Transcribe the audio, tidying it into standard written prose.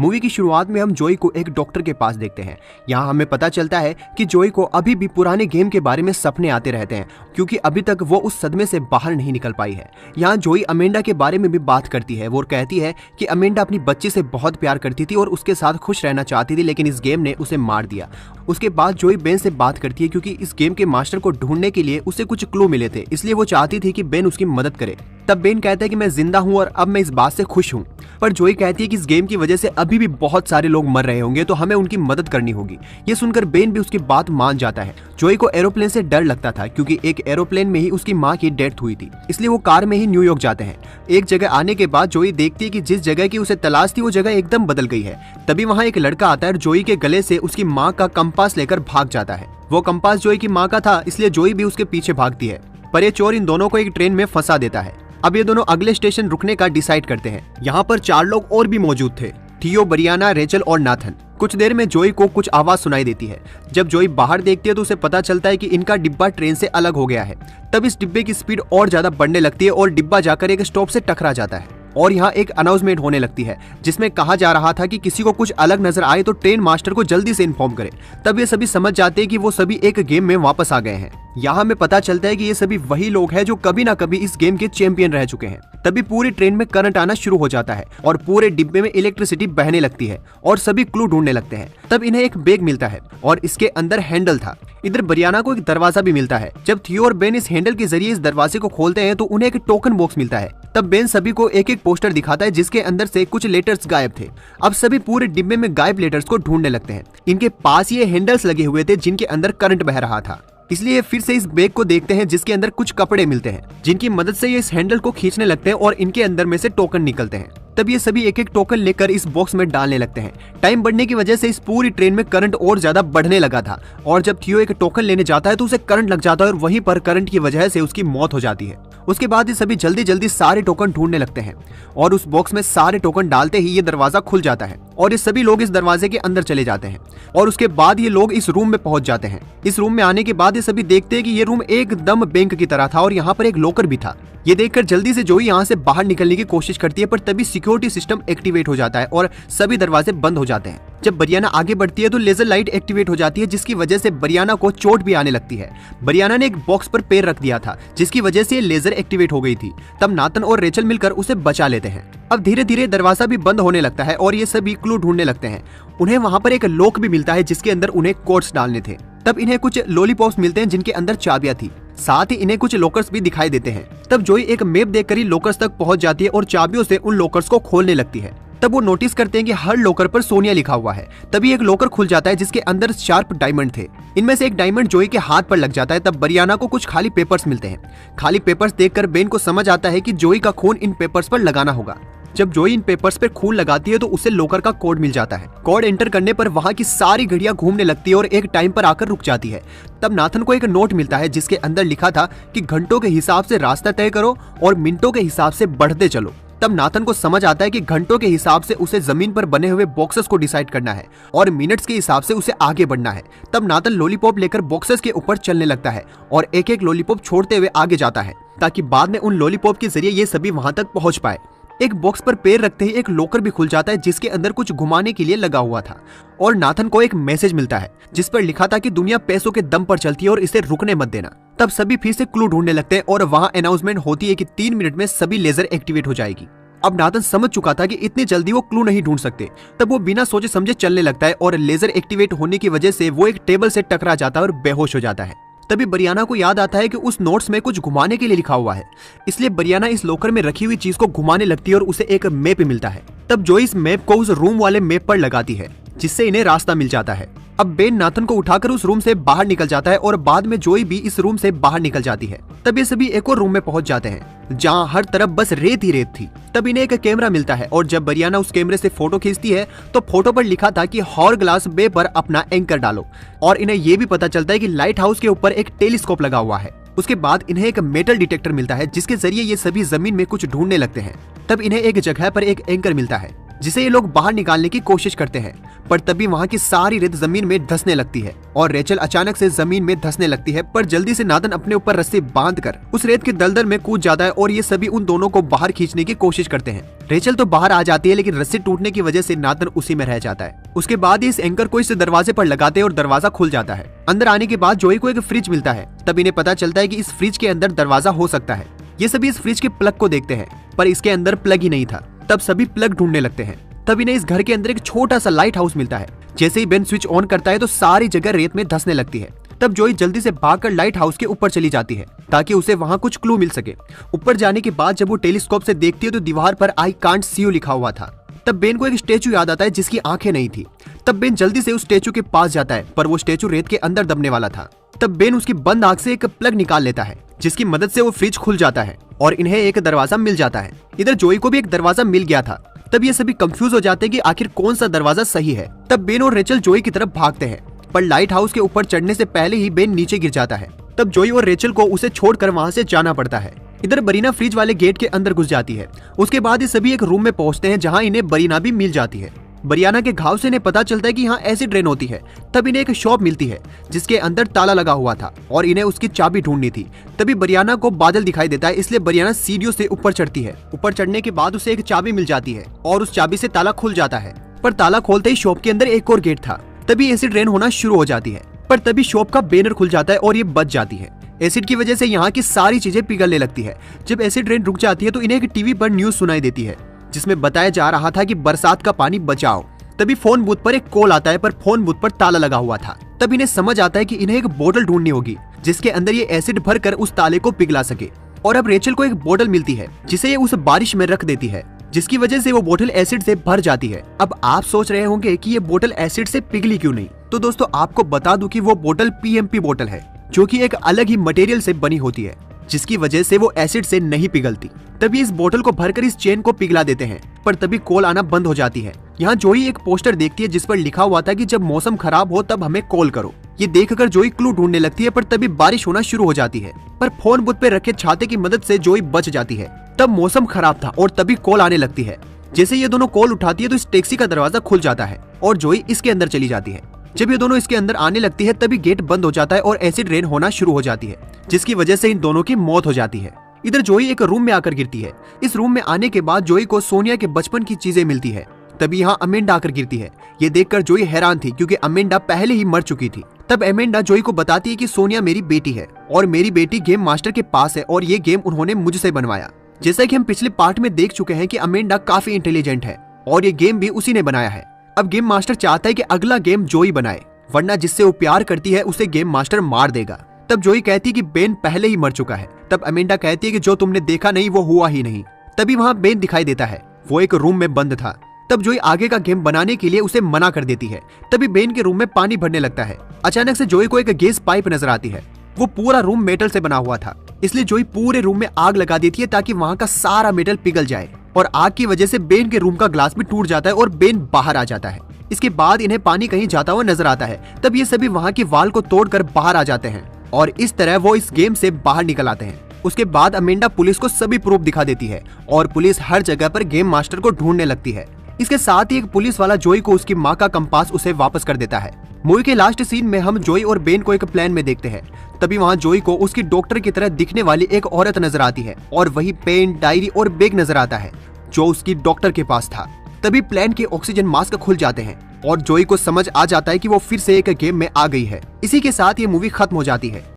Movie की शुरुआत में हम जोई को एक डॉक्टर के पास देखते हैं। यहाँ हमें पता चलता है कि जोई को अभी भी पुराने गेम के बारे में सपने आते रहते हैं, क्योंकि अभी तक वो उस सदमे से बाहर नहीं निकल पाई है। यहाँ जोई अमेंडा के बारे में भी बात करती है। वो कहती है कि अमेंडा अपनी बच्ची से बहुत प्यार करती थी और उसके साथ खुश रहना चाहती थी, लेकिन इस गेम ने उसे मार दिया। उसके बाद जोई बेन से बात करती है, क्योंकि इस गेम के मास्टर को ढूंढने के लिए उसे कुछ क्लू मिले थे, इसलिए वो चाहती थी कि बेन उसकी मदद करे। तब बेन कहता है कि मैं जिंदा हूँ और अब मैं इस बात से खुश हूँ। पर जोई कहती है कि इस गेम की वजह से अभी भी बहुत सारे लोग मर रहे होंगे, तो हमें उनकी मदद करनी होगी। ये सुनकर बेन भी उसकी बात मान जाता है। जोई को एरोप्लेन से डर लगता था, क्योंकि एक एरोप्लेन में ही उसकी माँ की डेथ हुई थी, इसलिए वो कार में ही न्यूयॉर्क जाते हैं। एक जगह आने के बाद जोई देखती है कि जिस जगह की उसे तलाश थी वो जगह एकदम बदल गई है। तभी वहाँ एक लड़का आता है और जोई के गले से उसकी माँ का कंपास लेकर भाग जाता है। वो कंपास जोई की माँ का था, इसलिए जोई भी उसके पीछे भागती है। पर ये चोर इन दोनों को एक ट्रेन में फंसा देता है। अब ये दोनों अगले स्टेशन रुकने का डिसाइड करते हैं। यहाँ पर 4 लोग और भी मौजूद थे, थियो, ब्रियाना, रेचल और नाथन। कुछ देर में जोई को कुछ आवाज सुनाई देती है। जब जोई बाहर देखती है तो उसे पता चलता है कि इनका डिब्बा ट्रेन से अलग हो गया है। तब इस डिब्बे की स्पीड और ज्यादा बढ़ने लगती है और डिब्बा जाकर एक स्टॉप से टकरा जाता है। और यहाँ एक अनाउंसमेंट होने लगती है, जिसमें कहा जा रहा था कि किसी को कुछ अलग नजर आए तो ट्रेन मास्टर को जल्दी से इन्फॉर्म करे। तब ये सभी समझ जाते हैं कि वो सभी एक गेम में वापस आ गए हैं। यहाँ हमें पता चलता है कि ये सभी वही लोग हैं जो कभी ना कभी इस गेम के चैंपियन रह चुके हैं। तभी पूरी ट्रेन में करंट आना शुरू हो जाता है और पूरे डिब्बे में इलेक्ट्रिसिटी बहने लगती है और सभी क्लू ढूंढने लगते हैं। तब इन्हें एक बैग मिलता है और इसके अंदर हैंडल था। इधर ब्रियाना को एक दरवाजा भी मिलता है। जब थियो और बेन इस हैंडल के जरिए इस दरवाजे को खोलते हैं तो उन्हें एक टोकन बॉक्स मिलता है। तब बेन सभी को एक एक पोस्टर दिखाता है, जिसके अंदर से कुछ लेटर्स गायब थे। अब सभी पूरे डिब्बे में गायब लेटर्स को ढूंढने लगते हैं। इनके पास ये हैंडल्स लगे हुए थे, जिनके अंदर करंट बह रहा था। इसलिए फिर से इस बैग को देखते हैं, जिसके अंदर कुछ कपड़े मिलते हैं, जिनकी मदद से ये इस हैंडल को खींचने लगते हैं और इनके अंदर में से टोकन निकलते हैं। तब ये सभी एक एक टोकन लेकर इस बॉक्स में डालने लगते हैं। टाइम बढ़ने की वजह से इस पूरी ट्रेन में करंट और ज्यादा बढ़ने लगा था और जब थियो एक टोकन लेने जाता है तो उसे करंट लग जाता है और वहीं पर करंट की वजह से उसकी मौत हो जाती है। उसके बाद ये सभी जल्दी जल्दी सारे टोकन ढूंढने लगते हैं और उस बॉक्स में सारे टोकन डालते ही ये दरवाजा खुल जाता है और ये सभी लोग इस दरवाजे के अंदर चले जाते हैं। और उसके बाद ये लोग इस रूम में पहुंच जाते हैं। इस रूम में आने के बाद ये सभी देखते हैं कि ये रूम एकदम बैंक की तरह था और यहाँ पर एक लॉकर भी था। ये देखकर जल्दी से जोई यहाँ से बाहर निकलने की कोशिश करती है, पर तभी सिक्योरिटी सिस्टम एक्टिवेट हो जाता है और सभी दरवाजे बंद हो जाते हैं। जब ब्रियाना आगे बढ़ती है तो लेजर लाइट एक्टिवेट हो जाती है, जिसकी वजह से ब्रियाना को चोट भी आने लगती है। ब्रियाना ने एक बॉक्स पर पैर रख दिया था, जिसकी वजह से लेजर एक्टिवेट हो गई थी। तब नाथन और रेचल मिलकर उसे बचा लेते हैं। अब धीरे धीरे दरवाजा भी बंद होने लगता है और ये सभी क्लू ढूंढने लगते हैं। उन्हें वहाँ पर एक लॉक भी मिलता है, जिसके अंदर उन्हें कोड्स डालने थे। तब इन्हें कुछ लॉलीपॉप्स मिलते हैं, जिनके अंदर चाबियां थी। साथ ही इन्हें कुछ लॉकर्स भी दिखाई देते हैं। तब जोई एक मैप देखकर ही लॉकर्स तक पहुंच जाती है और चाबियों से उन लॉकर्स को खोलने लगती है। तब वो नोटिस करते हैं कि हर लॉकर पर सोनिया लिखा हुआ है। तभी एक लॉकर खुल जाता है, जिसके अंदर शार्प डायमंड थे। इनमें से एक डायमंड जोई के हाथ पर लग जाता है। तब ब्रियाना को कुछ खाली पेपर्स मिलते हैं। खाली पेपर्स देखकर बेन को समझ आता है कि जोई का खून इन पेपर्स पर लगाना होगा। जब जोई इन पेपर्स पर खून लगाती है तो उसे लॉकर का कोड मिल जाता है। कोड एंटर करने पर वहाँ की सारी घड़ियां घूमने लगती है और एक टाइम पर आकर रुक जाती है। तब नाथन को एक नोट मिलता है, जिसके अंदर लिखा था कि घंटों के हिसाब से रास्ता तय करो और मिनटों के हिसाब से बढ़ते चलो। तब नाथन को समझ आता है कि घंटों के हिसाब से उसे जमीन पर बने हुए बॉक्सेस को डिसाइड करना है और मिनट्स के हिसाब से उसे आगे बढ़ना है। तब नाथन लॉलीपॉप लेकर बॉक्सेस के ऊपर चलने लगता है और एक एक लॉलीपॉप छोड़ते हुए आगे जाता है, ताकि बाद में उन लॉलीपॉप के जरिए ये सभी वहां तक पहुंच पाए। एक बॉक्स पर पैर रखते ही एक लॉकर भी खुल जाता है, जिसके अंदर कुछ घुमाने के लिए लगा हुआ था और नाथन को एक मैसेज मिलता है, जिस पर लिखा था कि दुनिया पैसों के दम पर चलती है और इसे रुकने मत देना। तब सभी फिर से क्लू ढूंढने लगते हैं और वहाँ अनाउंसमेंट होती है कि 3 मिनट में सभी लेजर एक्टिवेट हो जाएगी। अब नाथन समझ चुका था कि इतनी जल्दी वो क्लू नहीं ढूंढ सकते। तब वो बिना सोचे समझे चलने लगता है और लेजर एक्टिवेट होने की वजह से वो एक टेबल से टकरा जाता है और बेहोश हो जाता है। तभी ब्रियाना को याद आता है कि उस नोट्स में कुछ घुमाने के लिए लिखा हुआ है, इसलिए ब्रियाना इस लॉकर में रखी हुई चीज को घुमाने लगती है और उसे एक मैप मिलता है। तब जोई इस मैप को उस रूम वाले मैप पर लगाती है, जिससे इन्हें रास्ता मिल जाता है। अब बेन नाथन को उठाकर उस रूम से बाहर निकल जाता है और बाद में जोई भी इस रूम से बाहर निकल जाती है। तब ये सभी एक और रूम में पहुंच जाते हैं, जहां हर तरफ बस रेत ही रेत थी। तब इन्हें एक कैमरा मिलता है और जब ब्रियाना उस कैमरे से फोटो खींचती है तो फोटो पर लिखा था कि हॉरग्लास बे पर अपना एंकर डालो। और इन्हें ये भी पता चलता है कि लाइट हाउस के ऊपर एक टेलीस्कोप लगा हुआ है। उसके बाद इन्हें एक मेटल डिटेक्टर मिलता है, जिसके जरिए ये सभी जमीन में कुछ ढूंढने लगते हैं। तब इन्हें एक जगह पर एक एंकर मिलता है, जिसे ये लोग बाहर निकालने की कोशिश करते हैं। पर तभी वहाँ की सारी रेत जमीन में धंसने लगती है और रेचल अचानक से जमीन में धंसने लगती है। पर जल्दी से नाथन अपने ऊपर रस्सी बांधकर उस रेत के दलदल में कूद जाता है और ये सभी उन दोनों को बाहर खींचने की कोशिश करते हैं। रेचल तो बाहर आ जाती है, लेकिन रस्सी टूटने की वजह से नाथन उसी में रह जाता है। उसके बाद इस एंकर को इस दरवाजे पर लगाते हैं और दरवाजा खुल जाता है। अंदर आने के बाद जोई को एक फ्रिज मिलता है। तब इन्हें पता चलता है कि इस फ्रिज के अंदर दरवाजा हो सकता है। ये सभी इस फ्रिज के प्लग को देखते हैं, पर इसके अंदर प्लग ही नहीं था। तब सभी प्लग ढूंढने लगते हैं। तब इन्हें इस घर के अंदर एक छोटा सा लाइट हाउस मिलता है। जैसे ही बेन स्विच ऑन करता है तो सारी जगह रेत में धंसने लगती है। तब जोई जल्दी से भागकर लाइट हाउस के ऊपर चली जाती है ताकि उसे वहां कुछ क्लू मिल सके। ऊपर जाने के बाद जब वो टेलीस्कोप से देखती है तो दीवार पर आई कांट सी यू लिखा हुआ था। तब बेन को एक स्टेचू याद आता है जिसकी आंखें नहीं थी। तब बेन जल्दी से उस स्टेचू के पास जाता है, पर वो स्टेचू रेत के अंदर दबने वाला था। तब बेन उसकी बंद आंख से एक प्लग निकाल लेता है, जिसकी मदद से वो फ्रिज खुल जाता है और इन्हें एक दरवाजा मिल जाता है। इधर जोई को भी एक दरवाजा मिल गया था। तब ये सभी कंफ्यूज हो जाते हैं कि आखिर कौन सा दरवाजा सही है। तब बेन और रेचल जोई की तरफ भागते हैं, पर लाइट हाउस के ऊपर चढ़ने से पहले ही बेन नीचे गिर जाता है। तब जोई और रेचल को उसे छोड़कर वहां से जाना पड़ता है। इधर बरीना फ्रिज वाले गेट के अंदर घुस जाती है। उसके बाद ये सभी एक रूम में पहुंचते हैं जहां इन्हें बरीना भी मिल जाती है। बरियाना के घाव से इन्हें पता चलता है कि यहाँ एसिड रेन होती है। तब इन्हें एक शॉप मिलती है जिसके अंदर ताला लगा हुआ था और इन्हें उसकी चाबी ढूंढनी थी। तभी बरियाना को बादल दिखाई देता है, इसलिए बरियाना सीढ़ियों से ऊपर चढ़ती है। ऊपर चढ़ने के बाद उसे एक चाबी मिल जाती है और उस चाबी से ताला खुल जाता है। पर ताला खोलते ही शॉप के अंदर एक और गेट था। तभी एसिड रेन होना शुरू हो जाती है, पर तभी शॉप का बैनर खुल जाता है और ये बच जाती है। एसिड की वजह से यहाँ की सारी चीजें पिघलने लगती है। जब एसिड रेन रुक जाती है तो इन्हें एक टीवी पर न्यूज सुनाई देती है जिसमें बताया जा रहा था कि बरसात का पानी बचाओ। तभी फोन बूथ पर एक कॉल आता है, पर फोन बूथ पर ताला लगा हुआ था। तब इन्हें समझ आता है कि इन्हें एक बोतल ढूंढनी होगी जिसके अंदर ये एसिड भरकर उस ताले को पिघला सके। और अब रेचल को एक बोतल मिलती है जिसे ये उस बारिश में रख देती है, जिसकी वजह से वो बोतल एसिड से भर जाती है। अब आप सोच रहे होंगे कि ये बोतल एसिड से पिघली क्यों नहीं, तो दोस्तों आपको बता दूं कि वो बोतल पीएमपी बोतल है, जो कि एक अलग ही मटेरियल से बनी होती है, जिसकी वजह से वो एसिड से नहीं पिघलती। तभी इस बोतल को भरकर इस चेन को पिघला देते हैं, पर तभी कॉल आना बंद हो जाती है। यहाँ जोई एक पोस्टर देखती है जिस पर लिखा हुआ था कि जब मौसम खराब हो तब हमें कॉल करो। ये देखकर जोई क्लू ढूंढने लगती है, पर तभी बारिश होना शुरू हो जाती है। पर फोन बूथ पे रखे छाते की मदद से जोई बच जाती है। तब मौसम खराब था और तभी कॉल आने लगती है। जैसे ये दोनों कॉल उठाती है तो इस टैक्सी का दरवाजा खुल जाता है और जोई इसके अंदर चली जाती है। जब ये दोनों इसके अंदर आने लगती है तभी गेट बंद हो जाता है और एसिड रेन होना शुरू हो जाती है, जिसकी वजह से इन दोनों की मौत हो जाती है। इधर जोई एक रूम में आकर गिरती है। इस रूम में आने के बाद जोई को सोनिया के बचपन की चीजें मिलती है। तभी यहाँ अमेंडा आकर गिरती है। ये देखकर जोई हैरान थी क्योंकि अमेंडा पहले ही मर चुकी थी। तब अमेंडा जोई को बताती है कि सोनिया मेरी बेटी है और मेरी बेटी गेम मास्टर के पास है और ये गेम उन्होंने मुझसे बनवाया। जैसा कि हम पिछले पार्ट में देख चुके हैं कि अमेंडा काफी इंटेलिजेंट है और ये गेम भी उसी ने बनाया है। अब गेम मास्टर चाहता है कि अगला गेम जोई बनाए, वरना जिससे वो प्यार करती है उसे गेम मास्टर मार देगा। तब जोई कहती है कि बेन पहले ही मर चुका है। तब अमेंडा कहती है कि जो तुमने देखा नहीं वो हुआ ही नहीं। तभी वहाँ बेन दिखाई देता है, वो एक रूम में बंद था। तब जोई आगे का गेम बनाने के लिए उसे मना कर देती है। तभी बेन के रूम में पानी भरने लगता है। अचानक से जोई को एक गैस पाइप नजर आती है। वो पूरा रूम मेटल से बना हुआ था, इसलिए जोई पूरे रूम में आग लगा देती है ताकि वहाँ का सारा मेटल पिघल जाए और आग की वजह से बेन के रूम का ग्लास भी टूट जाता है और बेन बाहर आ जाता है। इसके बाद इन्हें पानी कहीं जाता हुआ नजर आता है। तब ये सभी वहाँ की वाल को तोड़कर बाहर आ जाते हैं और इस तरह वो इस गेम से बाहर निकल आते हैं। उसके बाद अमेंडा पुलिस को सभी प्रूफ दिखा देती है और पुलिस हर जगह पर गेम मास्टर को ढूंढने लगती है। इसके साथ ही एक पुलिस वाला जोई को उसकी माँ का कंपास उसे वापस कर देता है। मूवी के लास्ट सीन में हम जोई और बेन को एक प्लेन में देखते हैं। तभी वहाँ जोई को उसकी डॉक्टर की तरह दिखने वाली एक औरत नजर आती है और वही पेन, डायरी और बैग नजर आता है जो उसकी डॉक्टर के पास था। तभी प्लेन के ऑक्सीजन मास्क खुल जाते हैं और जोई को समझ आ जाता है कि वो फिर से एक गेम में आ गई है। इसी के साथ ये मूवी खत्म हो जाती है।